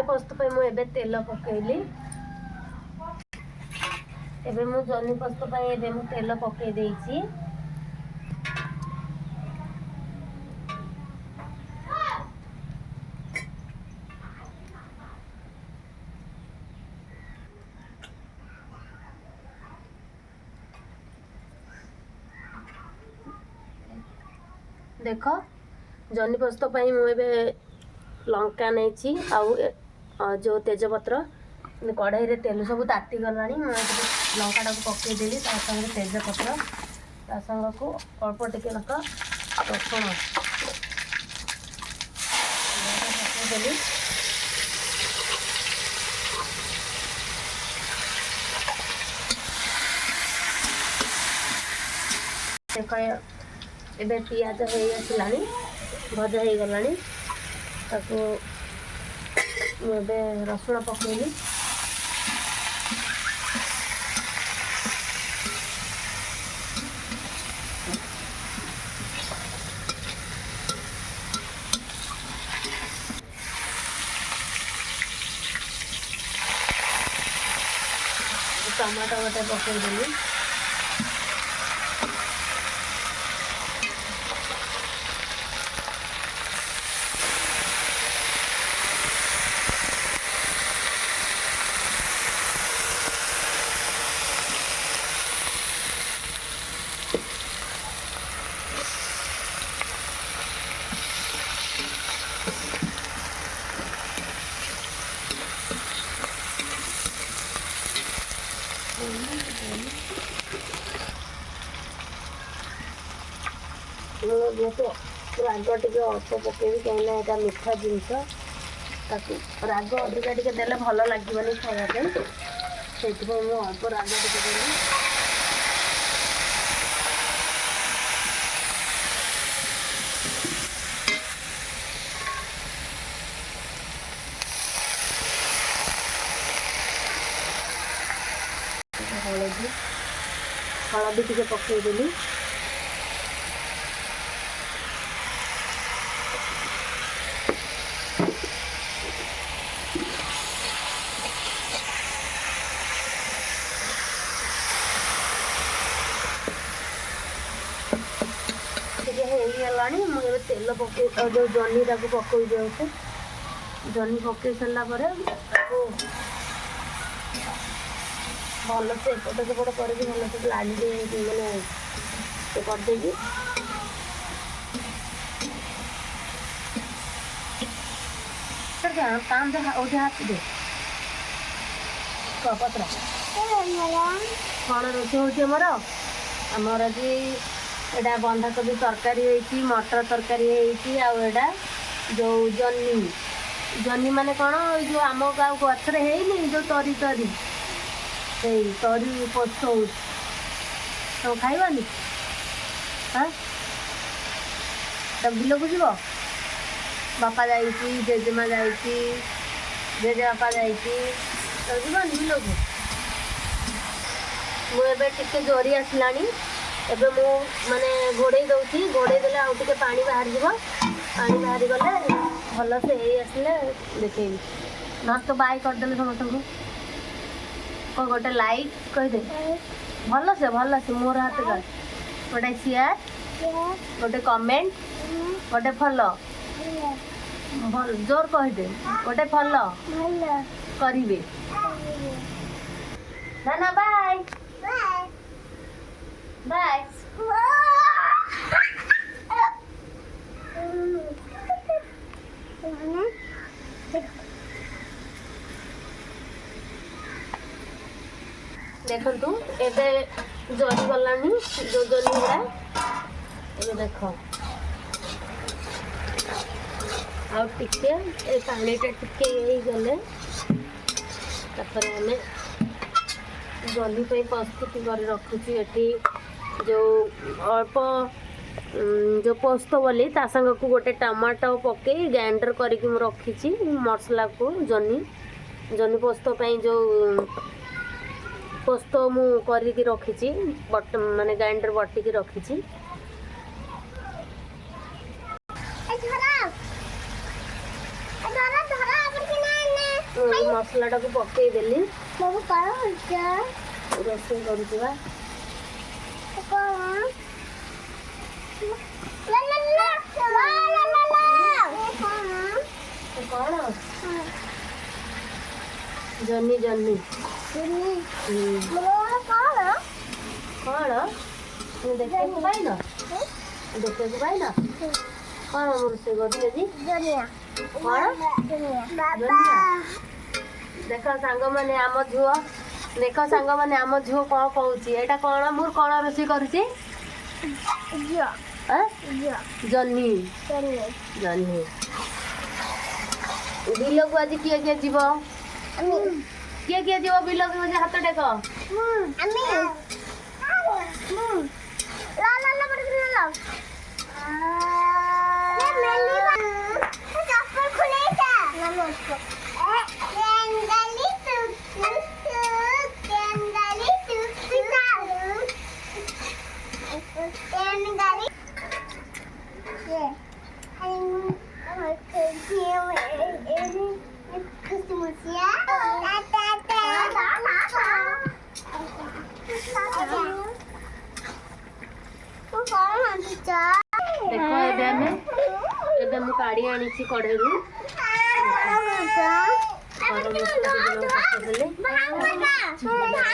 पोस्त पे मुझे तेल पकईली एबे मु जनी पोस्त पे एबे मु तेल पकई देइछि। देख जनी पोस्त पे मुझे लंका नहीं आउ जो तेजपत्र कढ़ाई रे तेल सब ताती गला लंका टाक पकईदेली संगे तेजपत्र ता संग को अल्प टिके लका रसुण पकईदेली। देख एबे पियाज हो आसलानी भजा हो गलानी ताको रसुण पकईली। टमाटो गोटे पकईदेली। जेहेतु राग टे अल्प पकेबी कहीं यहाँ मीठा जिनस राग अधिका टे देले भल लगे खावाई से अल्प राग टे देली। हलदी हलदी टे पकईदेली। मुझे तेल पकई जो जनी टाक पकई दिए जनी पकई सारा भल से एपट सेपट कर भल से लाड़ी मैंने करदे काम हाथ दे पत्र कौन रोषे होमर आमर आज एटा बंधाकोबी तरकारी होती मटर तरकारी होती आउटा जो जनी जनी माने कौन जो आम गाँव गचर है जो तरी तरी से तरी पोस्त हो तो खाइबानी हाँ तब बिल को जीव बापा जा जेजेमा जा जेजे बापा जा जीवानी बिल को मुझे टे जोरी आसलानी एबे मु माने घोड़े दउची घोड़े देले आउ टिके पानी बाहर जीव पानी बाहरी गले भल से हे आसले देखेबी न तो बाय कर देले समस्त को को गोटे लाइक कह दे भल से मोर हाथ कर गोटे शेयर गोटे कमेंट गोटे फॉलो भल जोर कह दे गोटे फॉलो करिवे ना ना बाय बाय बाय देखु एबे जरी गलानी जो जरी गुड़ा एबे देख आ टिके ए पानीटा टिके यही गले तापर हमें जल्दी पे प्रस्तुति कर रखुची एठी जो अल्प जो पोस्त बोली ता संग को गोटे टमाटो पके ग्राइंडर करके मु रखी मसला को जनी पोस्त पे जो पोस्त मु करके रखी माने ग्राइंडर बटिकी रखी मसलाटा को पकेदेली बाबू कौन रोषे करुवा कौन जन्नी जन्नी कौन देखा पाइन देखा पाइन कौन रोषे करी कौन देख सांग मैंने आम झुओ देख सांग मैंने आम झुओ कौन कहूँ एटा कौन मोर कौन रोषे करुची जन्नी जन्नी बिल को आज किए किए जीव किए किए जीव बिल को हाथ टेक देख एबे मु काढ़ी आनी कढ़े गरम मसला